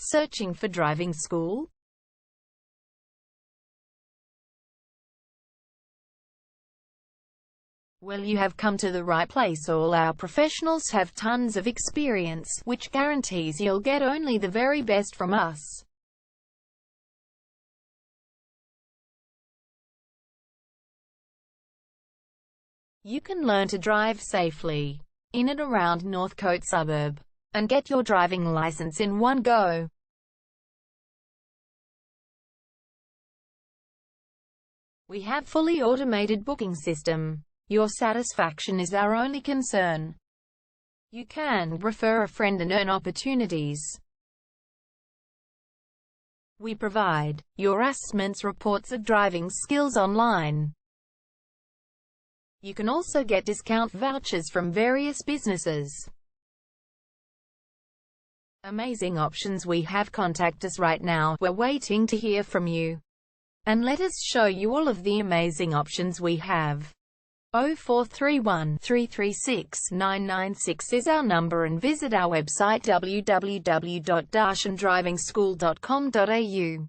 Searching for driving school? Well, you have come to the right place. All our professionals have tons of experience, which guarantees you'll get only the very best from us. You can learn to drive safely in and around Northcote suburb and get your driving license in one go. We have fully automated booking system. Your satisfaction is our only concern. You can refer a friend and earn opportunities. We provide your assessments reports of driving skills online. You can also get discount vouchers from various businesses. Amazing options we have. Contact us right now. We're waiting to hear from you. And let us show you all of the amazing options we have. 0431 336 996 is our number, and visit our website www.darshandrivingschool.com.au.